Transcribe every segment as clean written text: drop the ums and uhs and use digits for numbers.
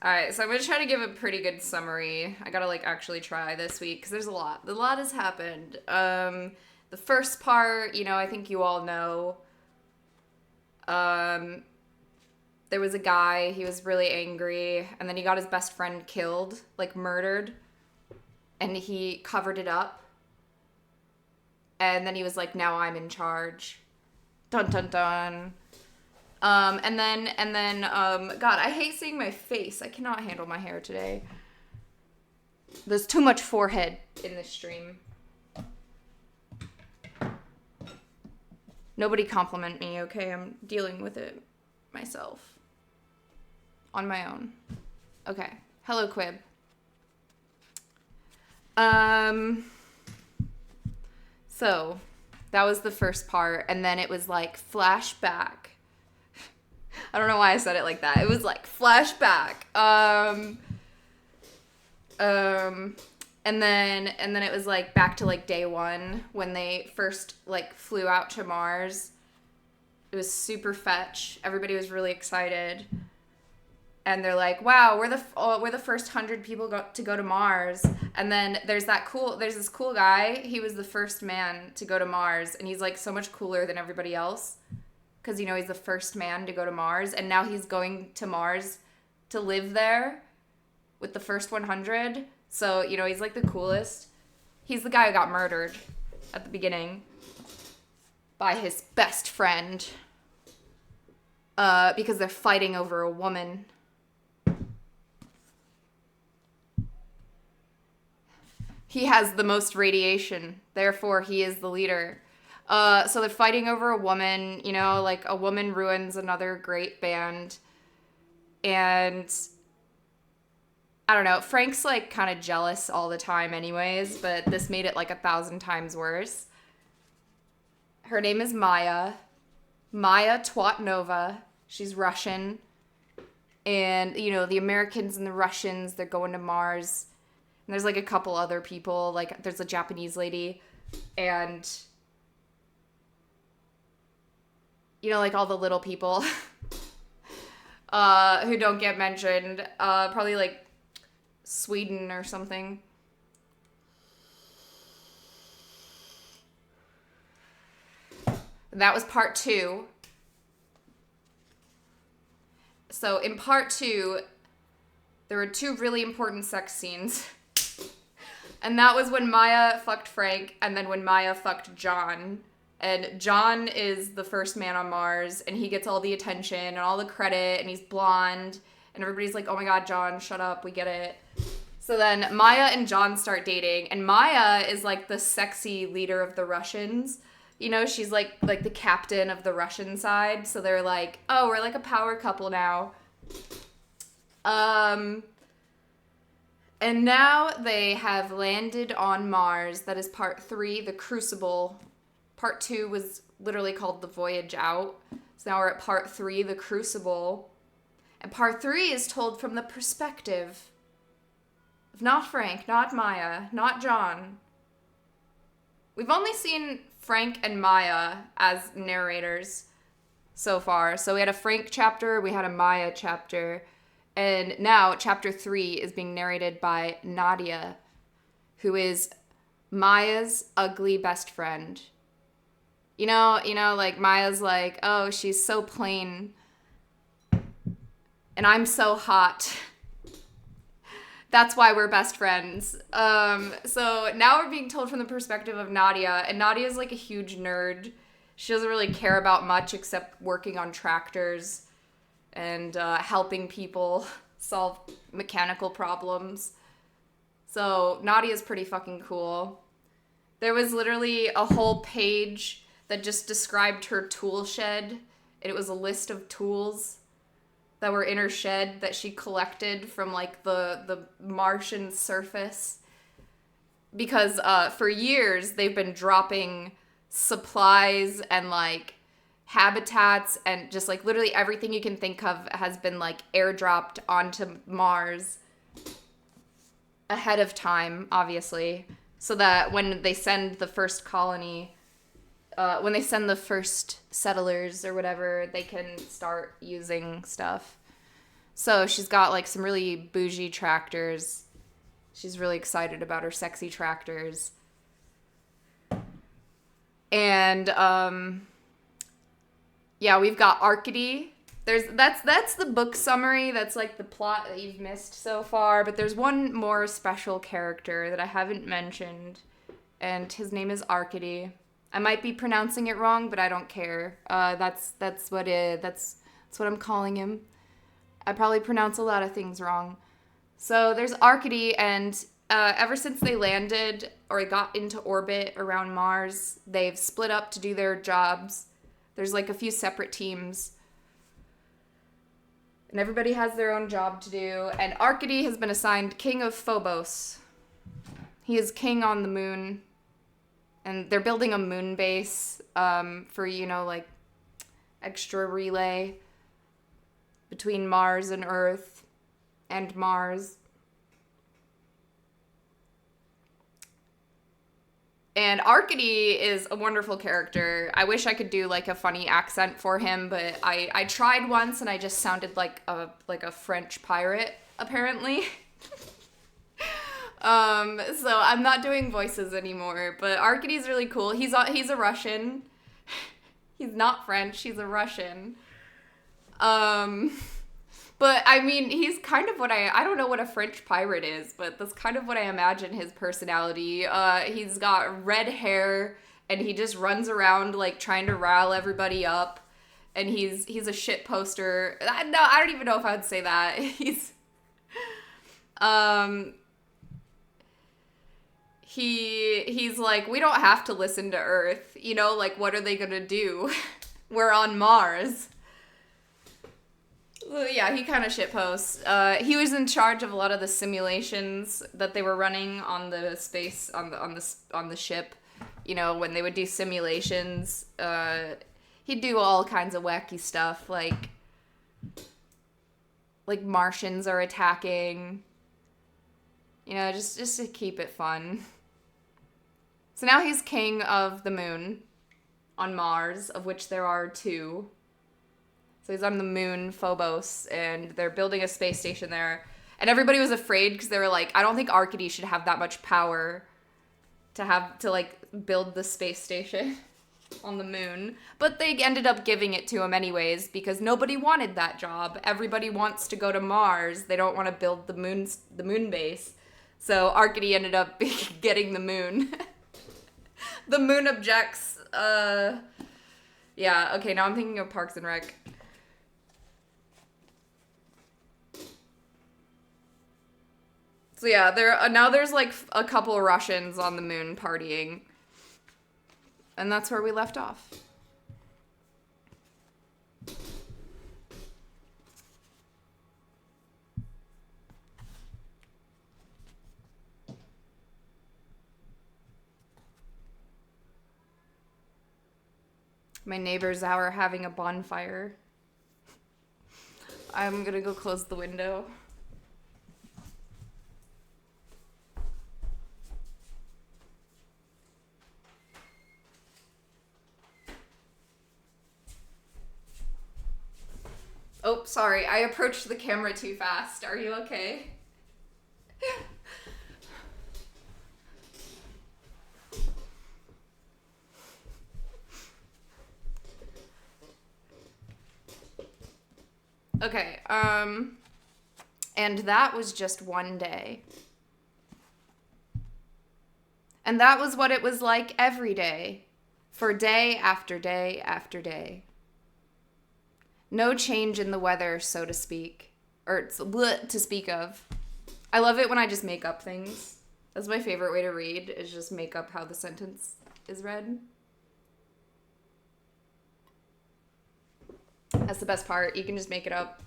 All right, so I'm gonna try to give a pretty good summary. I gotta actually try this week because there's a lot. A lot has happened. The first part, I think you all know. Um, there was a guy. He was really angry, and then he got his best friend killed, murdered, and he covered it up. And then he was like, "Now I'm in charge." Dun dun dun. God, I hate seeing my face. I cannot handle my hair today. There's too much forehead in this stream. Nobody compliment me, okay? I'm dealing with it myself. On my own. Okay. Hello, Quib. So, that was the first part, and then it was flashback. I don't know why I said it like that. It was flashback. And then it was back to day one when they first flew out to Mars. It was super fetch. Everybody was really excited. And they're like, "Wow, we're the first 100 people to go to Mars." And then there's this cool guy. He was the first man to go to Mars, and he's so much cooler than everybody else. Because, he's the first man to go to Mars, and now he's going to Mars to live there with the first 100. So, he's the coolest. He's the guy who got murdered at the beginning by his best friend because they're fighting over a woman. He has the most radiation, therefore he is the leader. So they're fighting over a woman, a woman ruins another great band. And I don't know, Frank's kind of jealous all the time anyways, but this made it 1,000 times worse. Her name is Maya. Maya Twatnova. She's Russian. And, the Americans and the Russians, they're going to Mars. And there's a couple other people, there's a Japanese lady. And all the little people who don't get mentioned. Probably Sweden or something. That was part 2. So in part 2, there were 2 really important sex scenes. And that was when Maya fucked Frank, and then when Maya fucked John. And John is the first man on Mars, and he gets all the attention and all the credit, and he's blonde, and everybody's like, "Oh my god, John, shut up, we get it." So then Maya and John start dating, and Maya is the sexy leader of the Russians. She's like the captain of the Russian side, so they're like, "Oh, we're a power couple now." And now they have landed on Mars. That is part 3, the Crucible. Part 2 was literally called The Voyage Out. So now we're at part 3, The Crucible. And part 3 is told from the perspective of not Frank, not Maya, not John. We've only seen Frank and Maya as narrators so far. So we had a Frank chapter, we had a Maya chapter. And now chapter 3 is being narrated by Nadia, who is Maya's ugly best friend. Maya's "Oh, she's so plain. And I'm so hot. That's why we're best friends." So now we're being told from the perspective of Nadia. And Nadia's a huge nerd. She doesn't really care about much except working on tractors and helping people solve mechanical problems. So Nadia's pretty fucking cool. There was literally a whole page that just described her tool shed. And it was a list of tools that were in her shed that she collected from the Martian surface. Because for years they've been dropping supplies and habitats and just literally everything you can think of has been airdropped onto Mars ahead of time, obviously, so that when they send the first colony, when they send the first settlers or whatever, they can start using stuff. So she's got like some really bougie tractors. She's really excited about her sexy tractors. And yeah, we've got Arcady. That's the book summary. That's like the plot that you've missed so far. But there's one more special character that I haven't mentioned, and his name is Arcady. I might be pronouncing it wrong, but I don't care. That's what I'm calling him. I probably pronounce a lot of things wrong. So there's Arcady, and ever since they landed or got into orbit around Mars, they've split up to do their jobs. There's like a few separate teams. And everybody has their own job to do. And Arcady has been assigned King of Phobos. He is king on the moon. And they're building a moon base for, like extra relay between Mars and Earth and Mars. And Arcady is a wonderful character. I wish I could do like a funny accent for him, but I tried once and I just sounded like a French pirate, apparently. So I'm not doing voices anymore, but Arcady's really cool. He's a Russian. He's not French, he's a Russian. But I mean, he's kind of what I don't know what a French pirate is, but that's kind of what I imagine his personality. He's got red hair and he just runs around like trying to rile everybody up. And he's a shit poster. No, I don't even know if I would say that. He's like, we don't have to listen to Earth. Like what are they gonna do? We're on Mars. Yeah, he kind of shitposts. He was in charge of a lot of the simulations that they were running on the space on the ship. When they would do simulations, he'd do all kinds of wacky stuff, like Martians are attacking. Just to keep it fun. So now he's king of the moon on Mars, of which there are 2. So he's on the moon, Phobos, and they're building a space station there. And everybody was afraid because they were like, I don't think Arcady should have that much power to build the space station on the moon. But they ended up giving it to him anyways because nobody wanted that job. Everybody wants to go to Mars. They don't want to build the moon base. So Arcady ended up getting the moon. The moon objects. Yeah, okay, now I'm thinking of Parks and Rec. So yeah, there's like a couple Russians on the moon partying. And that's where we left off. My neighbors are having a bonfire. I'm gonna go close the window. Oh, sorry. I approached the camera too fast. Are you okay? Okay, and that was just one day. And that was what it was like every day, for day after day after day. No change in the weather, so to speak, or to speak of. I love it when I just make up things. That's my favorite way to read, is just make up how the sentence is read. That's the best part. You can just make it up.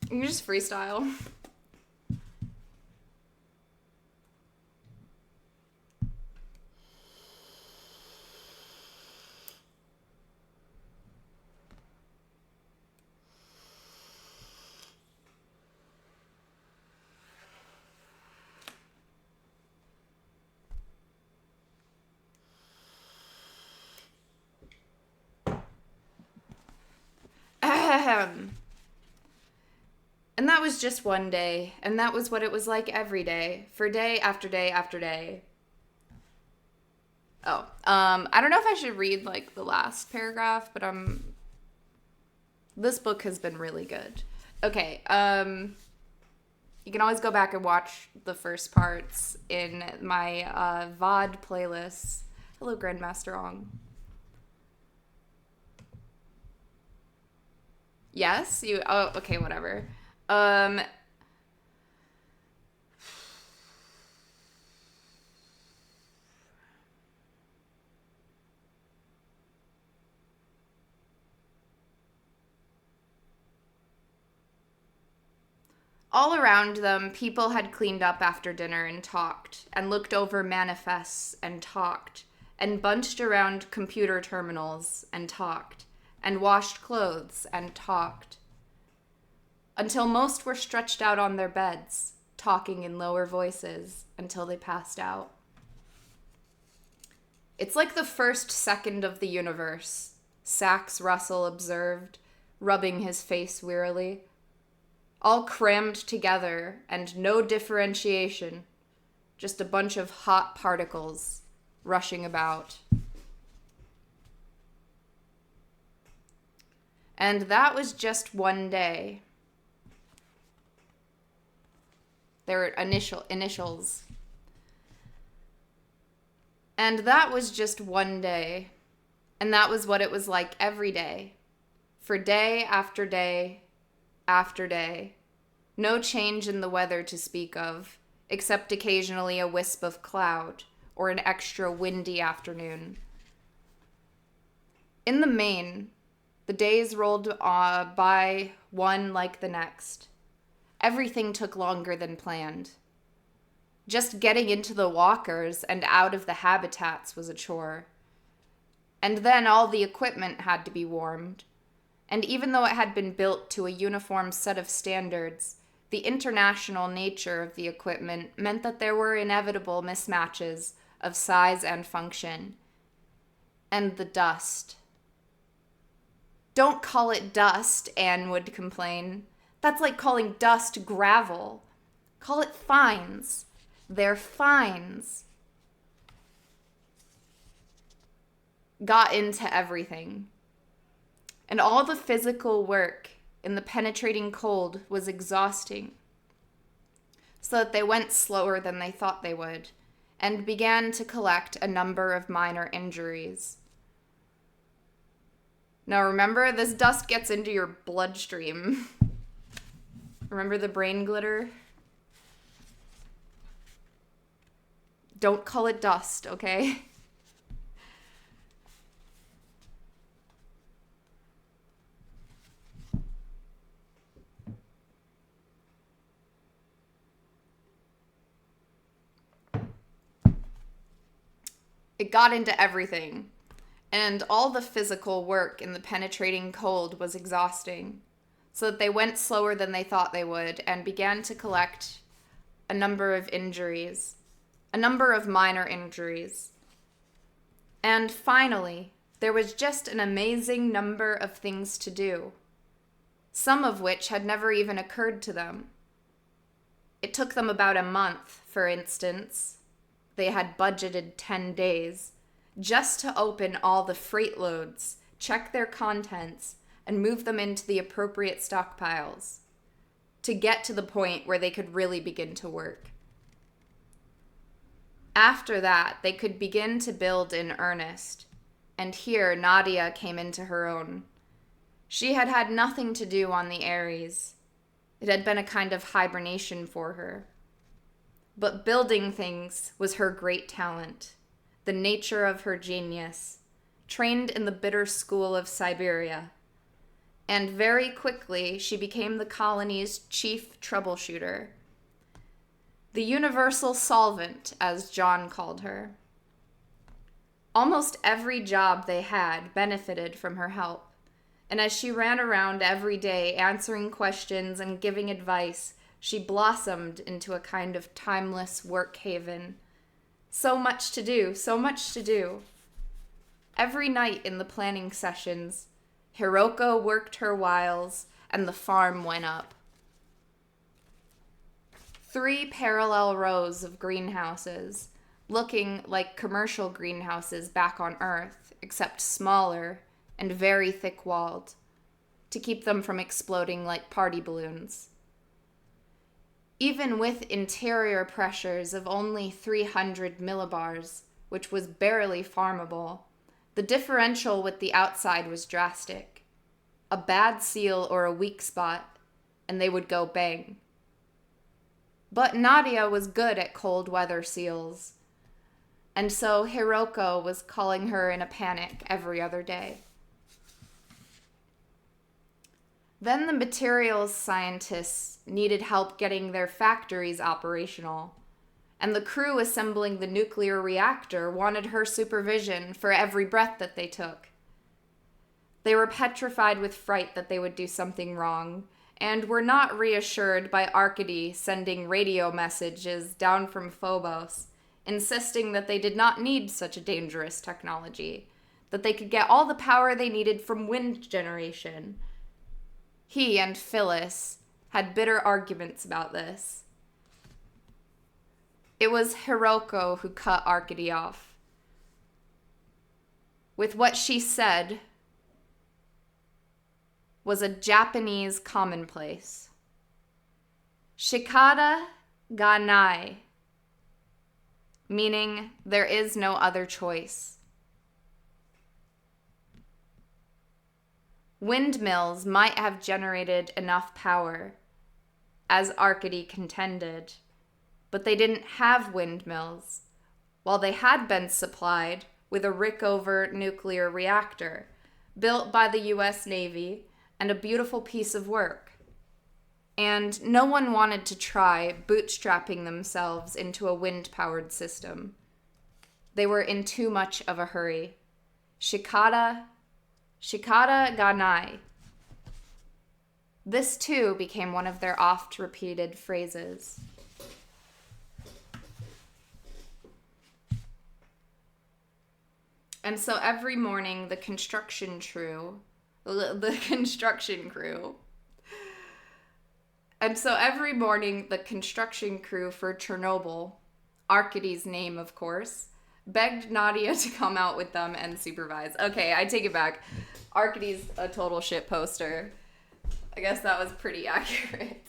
You can just freestyle. And that was just one day, and that was what it was like every day, for day after day after day. Oh, I don't know if I should read, like, the last paragraph, but this book has been really good. Okay, you can always go back and watch the first parts in my VOD playlist. Hello, Grandmaster Ong. Yes? Oh, okay, whatever. All around them, people had cleaned up after dinner and talked, and looked over manifests and talked, and bunched around computer terminals and talked, and washed clothes and talked, until most were stretched out on their beds, talking in lower voices until they passed out. It's like the first second of the universe, Sax Russell observed, rubbing his face wearily. All crammed together and no differentiation, just a bunch of hot particles rushing about. And that was just one day. Their initials. And that was just one day. And that was what it was like every day. For day after day after day. No change in the weather to speak of, except occasionally a wisp of cloud or an extra windy afternoon. In the main, the days rolled by one like the next. Everything took longer than planned. Just getting into the walkers and out of the habitats was a chore. And then all the equipment had to be warmed. And even though it had been built to a uniform set of standards, the international nature of the equipment meant that there were inevitable mismatches of size and function. And the dust. Don't call it dust, Anne would complain. That's like calling dust gravel. Call it fines. They're fines. Got into everything. And all the physical work in the penetrating cold was exhausting, so that they went slower than they thought they would, and began to collect a number of minor injuries. Now remember, this dust gets into your bloodstream. Remember the brain glitter? Don't call it dust, okay? It got into everything, and all the physical work in the penetrating cold was exhausting, so that they went slower than they thought they would and began to collect a number of injuries, a number of minor injuries. And finally, there was just an amazing number of things to do, some of which had never even occurred to them. It took them about a month, for instance. They had budgeted 10 days just to open all the freight loads, check their contents, and move them into the appropriate stockpiles to get to the point where they could really begin to work. After that, they could begin to build in earnest, and here Nadia came into her own. She had had nothing to do on the Ares. It had been a kind of hibernation for her. But building things was her great talent, the nature of her genius, trained in the bitter school of Siberia. And very quickly she became the colony's chief troubleshooter. The universal solvent, as John called her. Almost every job they had benefited from her help, and as she ran around every day answering questions and giving advice, she blossomed into a kind of timeless work haven. So much to do, so much to do. Every night in the planning sessions, Hiroko worked her wiles, and the farm went up. 3 parallel rows of greenhouses, looking like commercial greenhouses back on Earth, except smaller and very thick-walled, to keep them from exploding like party balloons. Even with interior pressures of only 300 millibars, which was barely farmable, the differential with the outside was drastic. A bad seal or a weak spot, and they would go bang. But Nadia was good at cold weather seals, and so Hiroko was calling her in a panic every other day. Then the materials scientists needed help getting their factories operational, and the crew assembling the nuclear reactor wanted her supervision for every breath that they took. They were petrified with fright that they would do something wrong, and were not reassured by Arcady sending radio messages down from Phobos, insisting that they did not need such a dangerous technology, that they could get all the power they needed from wind generation. He and Phyllis had bitter arguments about this. It was Hiroko who cut Arcady off. With what she said was a Japanese commonplace. Shikata ga nai, meaning there is no other choice. Windmills might have generated enough power, as Arcady contended, but they didn't have windmills, while they had been supplied with a Rickover nuclear reactor, built by the US Navy, and a beautiful piece of work. And no one wanted to try bootstrapping themselves into a wind-powered system. They were in too much of a hurry. Shikata ga nai. This too became one of their oft-repeated phrases. And so every morning the construction crew for Chernobyl, Arcady's name, of course, begged Nadia to come out with them and supervise. Okay, I take it back. Arcady's a total shit poster. I guess that was pretty accurate.